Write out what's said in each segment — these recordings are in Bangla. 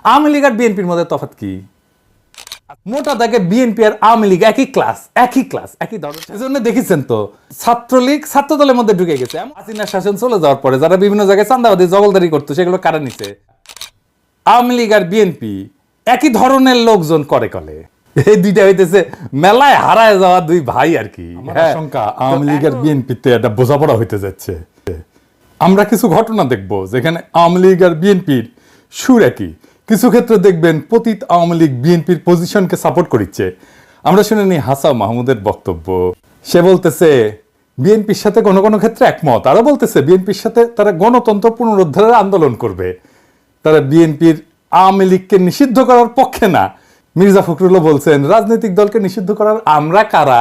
আওয়ামী লীগ আর বিএনপির মধ্যে তফাৎ কি? মোটা দাগে বিএনপি আর আওয়ামী লীগ একই ক্লাস একই ধরনের। সেজন্য দেখেছেন তো ছাত্রলীগ ছাত্র দলের মধ্যে ঢুকে গেছে। হাসিনার শাসন চলে যাওয়ার পরে যারা বিভিন্ন জায়গায় চাঁদাবাদী জগলদারি করতো সেগুলো কারা নিছে? আওয়ামী লীগ আর বিএনপি একই ধরনের লোকজন করে কলে। এই দুইটা হইতেছে মেলায় হারায় যাওয়া দুই ভাই আর কি। আশঙ্কা আওয়ামী লীগ আর বিএনপিতে একটা বোঝাপড়া হইতে যাচ্ছে। আমরা কিছু ঘটনা দেখব যেখানে আওয়ামী লীগ আর বিএনপির সুর একই, কিছু ক্ষেত্রে দেখবেন পতিত আওয়ামী লীগ বিএনপির পজিশনকে সাপোর্ট করিচ্ছে। আমরা শুনে নিই হাসান মাহমুদের বক্তব্য। সে বলতেছে বিএনপির সাথে কোনো কোনো ক্ষেত্রে একমত, আরো বলতেছে বিএনপির সাথে তারা গণতন্ত্র পুনরুদ্ধারের আন্দোলন করবে, তারা বিএনপির আওয়ামী লীগকে নিষিদ্ধ করার পক্ষে না। মির্জা ফখরুলও বলছেন রাজনৈতিক দলকে নিষিদ্ধ করার আমরা কারা?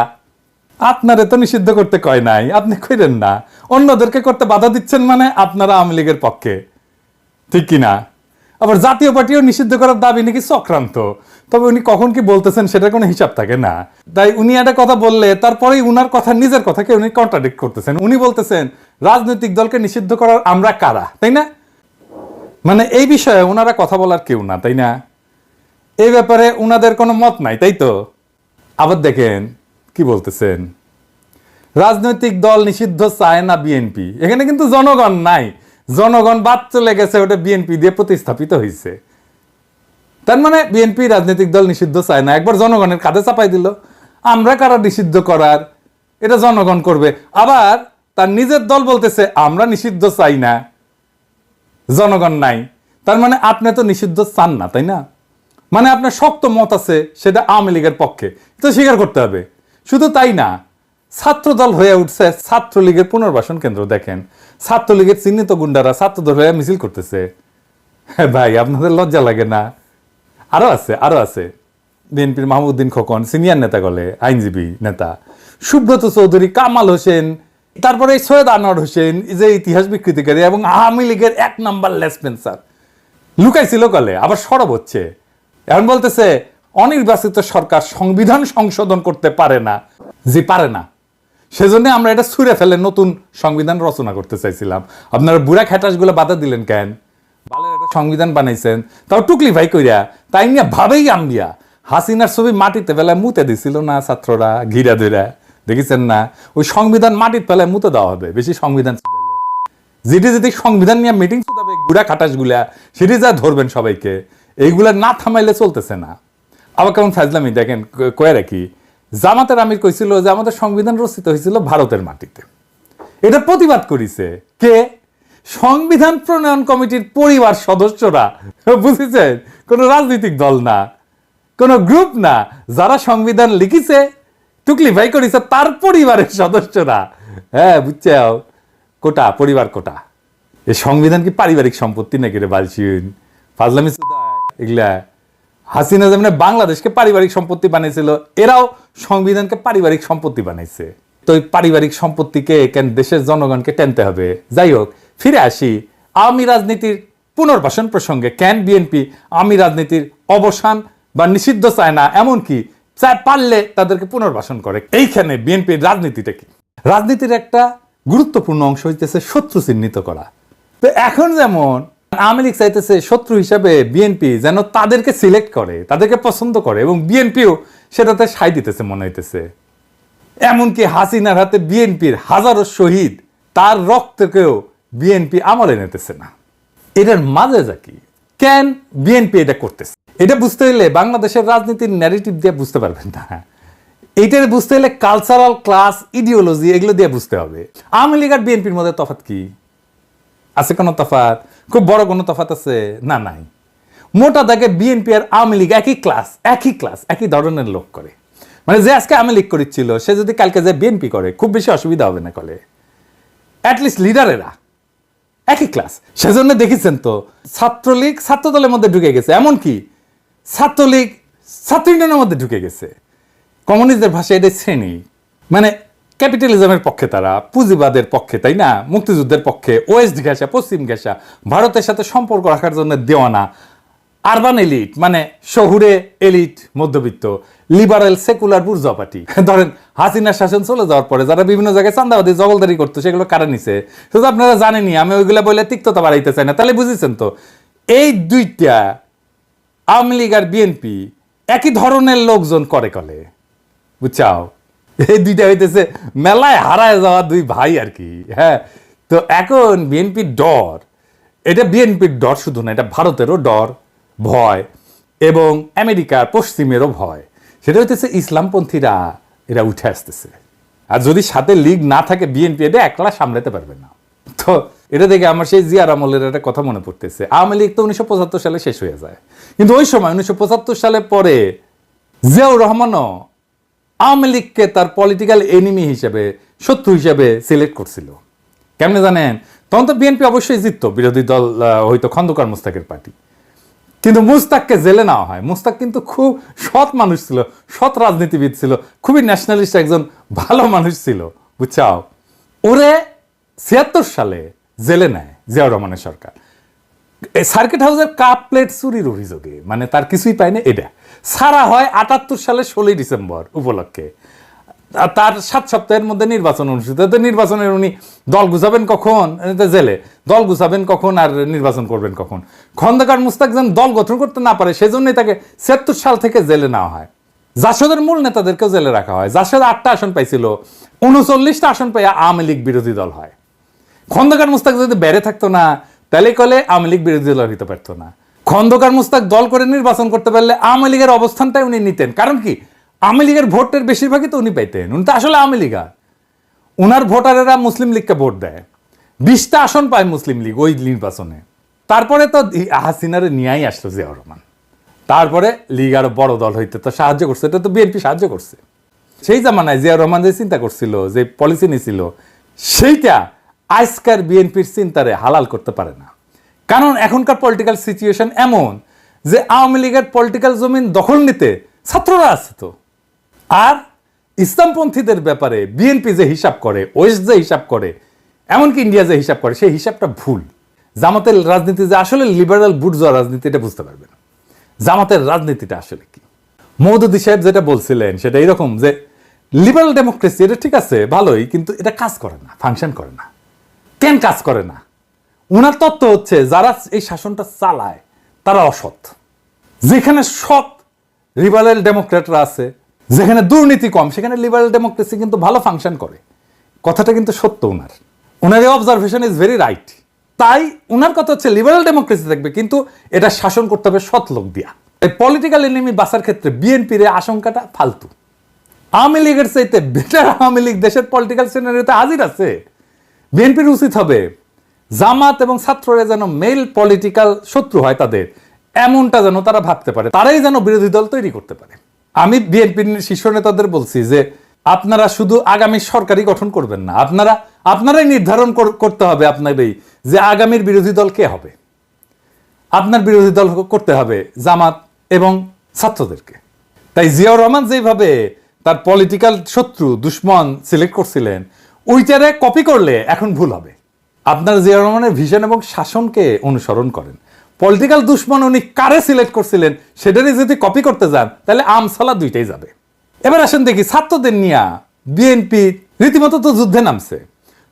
আপনারে তো নিষিদ্ধ করতে কয় নাই, আপনি কইরেন না, অন্যদেরকে করতে বাধা দিচ্ছেন মানে আপনারা আওয়ামী লীগের পক্ষে, ঠিক কিনা? আবার জাতীয় পার্টিও নিষিদ্ধ করার দাবি নাকি চক্রান্ত। তবে উনি কখন কি বলতেছেন সেটার কোনো হিসাব থাকে না। তাই উনি একটা কথা বললে তারপরেই উনার কথা নিজের কথাকে উনি কন্ট্রাডিক্ট করতেছেন। উনি বলতেছেন রাজনৈতিক দলকে নিষিদ্ধ করার আমরা কারা, তাই না? মানে এই বিষয়ে ওনারা কথা বলার কেউ না, তাই না? এই ব্যাপারে উনাদের কোনো মত নাই, তাই তো? আবার দেখেন কি বলতেছেন, রাজনৈতিক দল নিষিদ্ধ চায় না বিএনপি। এখানে কিন্তু জনগণ নাই, জনগণ বাদ চলে গেছে, ওটা বিএনপি দিয়ে প্রতিস্থাপিত হয়েছে। তার মানে বিএনপি রাজনৈতিক দল নিষিদ্ধ চায় না, একবার জনগণের কাঁধে চাপাই দিল। আমরা কারা নিষিদ্ধ করার, এটা জনগণ করবে। আবার তার নিজের দল বলতেছে আমরা নিষিদ্ধ চাই না, জনগণ নাই। তার মানে আপনি তো নিষিদ্ধ চান না, তাই না? মানে আপনার শক্ত মত আছে সেটা আওয়ামী লীগের পক্ষে, তো স্বীকার করতে হবে। শুধু তাই না, ছাত্রদল হয়ে উঠছে ছাত্রলীগের পুনর্বাসন কেন্দ্র। দেখেন ছাত্রলীগের চিহ্নিত গুন্ডারা ছাত্রদল হয়ে মিছিল করতেছে। হ্যাঁ ভাই, আপনাদের লজ্জা লাগে না? আরো আছে বিএনপির মাহমুদ্দিন খোকন, সিনিয়র নেতা গলে, আইনজীবী নেতা, সুব্রত চৌধুরী, কামাল হোসেন, তারপরে সৈয়দ আনোয়ার হোসেন, যে ইতিহাস বিকৃতিকারী এবং আওয়ামী লীগের 1 নাম্বার লেসপেন্সার, লুকাইছিল কলে, আবার সরব হচ্ছে। এখন বলতেছে অনির্বাচিত সরকার সংবিধান সংশোধন করতে পারে না। জি পারে না, সেজন্য আমরা এটা ছুঁড়ে ফেলে নতুন সংবিধান রচনা করতে চাইছিলাম। আপনারা বুড়া খ্যাটাসগুলো বাধা দিলেন কেন? বালের একটা সংবিধান বানাইছেন, তাও টুকলি ভাই কইরা, তাই নিয়ে ভাবেই আম্বিয়া হাসিনার ছবি মাটিতে ফেলায় মুতে দিছিল না ছাত্ররা ঘিরা ধইরা, দেখেছেন না? ওই সংবিধান মাটির ফেলায় মুতে দেওয়া হবে বেশি সংবিধান যেটি সংবিধান নিয়ে মিটিং শুধাবে বুড়া খাটাসগুলা, সেটি যা ধরবেন সবাইকে। এইগুলা না থামাইলে চলতেছে না। আবার কেমন ফাজলামি দেখেন কয়ে রাখি, জামাতের আমির কইছিল যে আমাদের সংবিধান রচিত হয়েছিল ভারতের মাটিতে। এটা প্রতিবাদ করিছে কে? সংবিধান প্রণয়ন কমিটির পরিবার সদস্যরা। বুঝেছেন? কোন রাজনৈতিক দল না, কোন গ্রুপ না, যারা সংবিধান লিখিছে টুকলি ভাই করিছে তার পরিবারের সদস্যরা। হ্যাঁ বুঝছে, কোটা, পরিবার কোটা। এই সংবিধান কি পারিবারিক সম্পত্তি নাকি রে বালছিন? ফাজলামি এগুলা। হাসিনা যেমন বাংলাদেশকে পারিবারিক সম্পত্তি বানাইছিল, এরাও সংবিধানকে পারিবারিক সম্পত্তি বানাইছে। তো এই পারিবারিক সম্পত্তিকে কেন দেশের জনগণকে টেনতে হবে? যাই হোক, ফিরে আসি আওয়ামী রাজনীতির পুনর্বাসন প্রসঙ্গে। কেন বিএনপি আওয়ামী রাজনীতির অবসান বা নিষিদ্ধ চায় না, এমনকি চায় পারলে তাদেরকে পুনর্বাসন করে? এইখানে বিএনপির রাজনীতিটা কি? রাজনীতির একটা গুরুত্বপূর্ণ অংশ হইতেছে শত্রু চিহ্নিত করা। তো এখন যেমন আওয়ামী লীগ চাইতেছে শত্রু হিসাবে বিএনপি যেন তাদেরকে সিলেক্ট করে, তাদেরকে পছন্দ করে, এবং বিএনপিও সেটাতে সায় দিতেছে মনে হইতেছে। এমনকি হাসিনার হাতে বিএনপির হাজারো শহীদ, তার রক্তকেও বিএনপি আমলে নিতেছে না। এটার মাঝে যা কি, কেন বিএনপি এটা করতেছে? এটা বুঝতে হলে বাংলাদেশের রাজনীতির ন্যারেটিভ দিয়ে বুঝতে পারবেন না। এইটার বুঝতে হলে কালচারাল, ক্লাস, ইডিওলজি এগুলো দিয়ে বুঝতে হবে। আওয়ামী লীগ আর বিএনপির মধ্যে তফাৎ কি? আছে কোনো তফাৎ? খুব বড় কোনো তফাৎ আছে? না, নাই। মোটা দাগে বিএনপি আর আওয়ামী লীগ একই ধরনের লোক করে। মানে যে আজকে আওয়ামী লীগ করেছিল সে যদি কালকে যে বিএনপি করে খুব বেশি অসুবিধা হবে না কলে। অ্যাটলিস্ট লিডারেরা একই ক্লাস। সেজন্য দেখেছেন তো ছাত্রলীগ ছাত্র দলের মধ্যে ঢুকে গেছে, এমনকি ছাত্রলীগ ছাত্র ইউনিয়নের মধ্যে ঢুকে গেছে। কমিউনিস্টদের ভাষায় এটা শ্রেণী, মানে ক্যাপিটালিজমের পক্ষে, তারা পুঁজিবাদের পক্ষে, তাই না? মুক্তিযুদ্ধের পক্ষে, ওয়েস্ট ঘেঁষা, পশ্চিম ঘেঁষা, ভারতের সাথে সম্পর্ক রাখার জন্য দেওয়ানা, আরবান এলিট মানে শহুরে এলিট, মধ্যবিত্ত, লিবারেল, সেকুলার, বুর্জোয়া পার্টি। ধরেন হাসিনার শাসন চলে যাওয়ার পরে যারা বিভিন্ন জায়গায় চাঁদাবাদী জগলদারি করতো সেগুলো কারা নিছে? শুধু আপনারা জানেনই, আমি ওইগুলা বলে তিক্ততা বাড়াইতে চাই না। তাহলে বুঝেছেন তো এই দুইটা আওয়ামী লীগ আর বিএনপি একই ধরনের লোকজন করে কলে, বুঝছাও? এই দুইটা হইতেছে মেলায় হারায় যাওয়া দুই ভাই আর কি। হ্যাঁ, তো এখন বিএনপির ডর, এটা বিএনপির ডর শুধু না, এটা ভারতেরও ডর, ভয়, এবং আমেরিকার পশ্চিমেরও ভয়। সেটা হইতেছে ইসলামপন্থীরা এরা উঠে আসতেছে, আর যদি সাথে লীগ না থাকে বিএনপি এটা একলা সামলাতে পারবে না। তো এটা দেখে আমার সেই জিয়ার আমলের একটা কথা মনে পড়তেছে। আওয়ামী লীগ তো 1975 সালে শেষ হয়ে যায়, কিন্তু ওই সময় 1975 সালে পরে জিয়াউর রহমানও আওয়ামী লীগকে তার পলিটিক্যাল এনিমি হিসেবে, শত্রু হিসেবে সিলেক্ট করছিল। কেমনে জানেন? তখন তো বিএনপি অবশ্যই জিতত, বিরোধী দল হয়তো খন্দকার মুস্তাকের পার্টি, কিন্তু মুস্তাককে জেলে নেওয়া হয়। মুস্তাক কিন্তু খুব সৎ মানুষ ছিল, সৎ রাজনীতিবিদ ছিল, খুবই ন্যাশনালিস্ট একজন ভালো মানুষ ছিল, বুঝছাও? ওরে 76 সালে জেলে নেয় জিয়াউর রহমানের সরকার, সার্কিট হাউসের কাপ প্লেট চুরির অভিযোগে, মানে তার কিছুই পায়নি। এটা সারা হয় 78 সালে 16 ডিসেম্বর উপলক্ষে। তার 7 সপ্তাহের মধ্যে নির্বাচন অনুষ্ঠিত। নির্বাচনের উনি দল গুছাবেন কখন? জেলে দল গুছাবেন কখন আর নির্বাচন করবেন কখন? খন্দকার মুস্তাক যেন দল গঠন করতে না পারে সেজন্যই তাকে 76 সাল থেকে জেলে নেওয়া হয়। জাসদের মূল নেতাদেরকেও জেলে রাখা হয়। জাসদ 8টা আসন পাইছিল, 39টা আসন পাইয়া আওয়ামী লীগ বিরোধী দল হয়। খন্দকার মুস্তাক যদি বেড়ে থাকতো না তাহলে কলে আওয়ামী লীগ বিরোধী দল হইতে পারতো না। খন্দকার মুস্তাক দল করে নির্বাচন করতে পারলে আওয়ামী লীগের অবস্থানটাই উনি নিতেন। কারণ কি? আওয়ামী লীগের ভোটের বেশিরভাগই তো উনি পাইতেন। উনি তো আসলে আওয়ামী লীগার। উনার ভোটারেরা মুসলিম লীগকে ভোট দেয়, 20টা আসন পায় মুসলিম লীগ ওই নির্বাচনে। তারপরে তো হাসিনারে নিয়েই আসলো জিয়াউর রহমান। তারপরে লীগ আরো বড় দল হইতে তো সাহায্য করছে, এটা তো বিএনপি সাহায্য করছে। সেই জামানায় জিয়াউর রহমান যে চিন্তা করছিল, যে পলিসি নিছিল, সেইটা আজকার বিএনপির চিন্তারে হালাল করতে পারে না। কারণ এখনকার পলিটিক্যাল সিচুয়েশন এমন যে আওয়ামী লীগের পলিটিক্যাল জমিন দখল নিতে ছাত্ররা আছে তো। আর ইসলামপন্থীদের ব্যাপারে বিএনপি যে হিসাব করে, ওয়েস্ট যে হিসাব করে, এমনকি ইন্ডিয়া যে হিসাব করে, সেই হিসাবটা ভুল। জামাতের রাজনীতি যে আসলে লিবারাল বুর্জোয়া রাজনীতি, এটা বুঝতে পারবেন। জামাতের রাজনীতিটা আসলে কি? মওদুদী সাহেব যেটা বলছিলেন সেটা এরকম যে লিবারাল ডেমোক্রেসি এটা ঠিক আছে, ভালোই, কিন্তু এটা কাজ করে না, ফাংশন করে না। কেন কাজ করে না? ওনার তত্ত্ব হচ্ছে যারা এই শাসনটা চালায় তারা অসৎ। যেখানে সৎ লিবারাল ডেমোক্রেটরা আছে, যেখানে দুর্নীতি কম, সেখানে লিবারাল ডেমোক্রেসি কিন্তু ভালো ফাংশন করে। কথাটা কিন্তু সত্য। ওনার এই অবজারভেশন ইজ ভেরি রাইট। তাই ওনার কথা হচ্ছে লিবারাল ডেমোক্রেসি থাকবে, কিন্তু এটা শাসন করতে হবে সৎ লোক দিয়া। এই পলিটিক্যাল এনিমি বাঁচার ক্ষেত্রে বিএনপির আশঙ্কাটা ফালতু। আওয়ামী লীগের চাইতে বেটার আওয়ামী লীগ দেশের পলিটিক্যাল সিনারিওতে হাজির আছে। বিএনপির উচিত হবে জামাত এবং ছাত্ররা যেন মেল পলিটিক্যাল শত্রু হয় তাদের, এমনটা যেন তারা ভাবতে পারে, তারাই যেন বিরোধী দল তৈরি করতে পারে। আমি বিএনপির শীর্ষ নেতাদের বলছি যে আপনারা শুধু আগামী সরকারই গঠন করবেন না, আপনারাই নির্ধারণ করতে হবে আপনারই যে আগামীর বিরোধী দল কে হবে। আপনার বিরোধী দল করতে হবে জামাত এবং ছাত্রদেরকে। তাই জিয়াউর রহমান যেভাবে তার পলিটিক্যাল শত্রু দুশ্মন সিলেক্ট করছিলেন, ওইটারে কপি করলে এখন ভুল হবে। আপনার জিয়াউর রহমানের ভিশন এবং শাসনকে অনুসরণ করেন। পলিটিক্যাল দুশ্মন উনি কারে সিলেক্ট করছিলেন সেটারই যদি কপি করতে যান তাহলে আমসালা দুইটাই যাবে। এবার আসেন দেখি ছাত্রদের নিয়ে বিএনপি রীতিমতো তো যুদ্ধে নামছে।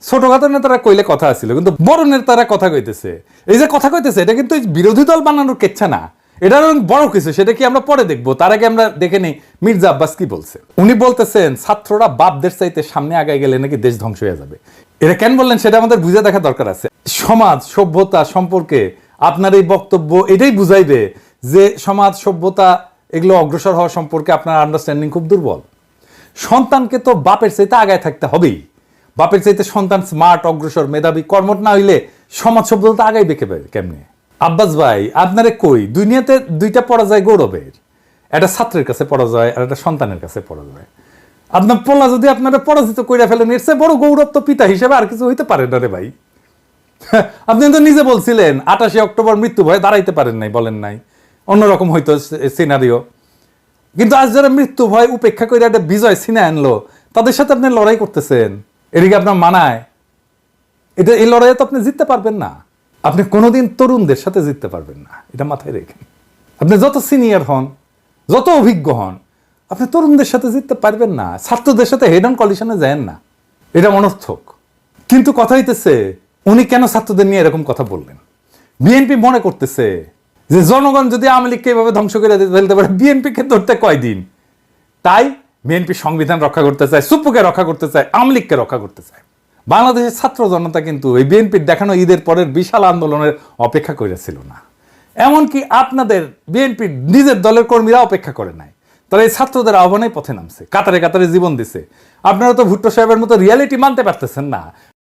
ছোটখাটো নেতারা কইলে কথা আছিল, কিন্তু বড় নেতারা কথা কইতেছে। এই যে কথা কইতেছে এটা কিন্তু বিরোধী দল বানানোর কেচ্ছা না, এটার বড় কিছু। সেটা কি আমরা পরে দেখবো, তার আগে আমরা দেখে নেই মির্জা আব্বাস কি বলছে। উনি বলতেছেন ছাত্ররা বাপদের চাইতে সামনে আগায় গেলে নাকি দেশ ধ্বংস হয়ে যাবে। এটা কেন বললেন সেটা আমাদের বুঝে দেখা দরকার আছে। সমাজ সভ্যতা সম্পর্কে আপনার এই বক্তব্য এটাই বুঝাইবে যে সমাজ সভ্যতা এগুলো অগ্রসর হওয়া সম্পর্কে আপনার আন্ডারস্ট্যান্ডিং খুব দুর্বল। সন্তানকে তো বাপের চাইতে আগায় থাকতে হবেই। বাপের চাইতে সন্তান স্মার্ট, অগ্রসর, মেধাবী, কর্মঠ না হইলে সমাজ সভ্যতা আগাই বেঁকে কেমনে? আব্বাস ভাই, আপনারে কই, দুনিয়াতে দুইটা পরাজয় গৌরবের, একটা ছাত্রের কাছে পরাজয় আর একটা সন্তানের কাছে পরাজয়। আপনার পোলা যদি আপনারা পরাজিত কইরা ফেলেন, এর চেয়ে বড় গৌরব তো পিতা হিসেবে আর কিছু হইতে পারে না রে ভাই। আপনি তো নিজে বলছিলেন 28 অক্টোবর মৃত্যু ভয়ে দাঁড়াইতে পারেন নাই, বলেন নাই অন্যরকম হইতো সিনারিও। কিন্তু আজ যারা মৃত্যু ভয় উপেক্ষা করে একটা বিজয় সিনে আনলো, তাদের সাথে আপনি লড়াই করতেছেন, এদিকে আপনার মানায়? এটা এই লড়াইয়ে তো আপনি জিততে পারবেন না। আপনি কোনোদিন তরুণদের সাথে জিততে পারবেন না, এটা মাথায় রেখে। আপনি যত সিনিয়র হন, যত অভিজ্ঞ হন, আপনি তরুণদের সাথে জিততে পারবেন না। ছাত্রদের সাথে হেড অন কলিশনে যান না, এটা অনর্থক। কিন্তু কথা হইতেছে উনি কেন ছাত্রদের নিয়ে এরকম কথা বললেন? বিএনপি মনে করতেছে যে জনগণ যদি আওয়ামী লীগকে এভাবে ধ্বংস করে ফেলতে পারে, বিএনপিকে ধরতে কয়দিন? তাই বিএনপি সংবিধান রক্ষা করতে চায়, সুপ্পুকে রক্ষা করতে চায়, আওয়ামী লীগকে রক্ষা করতে চায়। বাংলাদেশের ছাত্র জনতা কিন্তু এই বিএনপির দেখানো ঈদের পরের বিশাল আন্দোলনের অপেক্ষা করেছিল না। এমনকি আপনাদের বিএনপির নিজের দলের কর্মীরা অপেক্ষা করে নাই। তারা এই ছাত্রদের আহ্বানে পথে নামছে, কাতারে কাতারে জীবন দিছে। আপনারা তো ভুট্টো সাহেবের মতো রিয়ালিটি মানতে পারতেছেন না।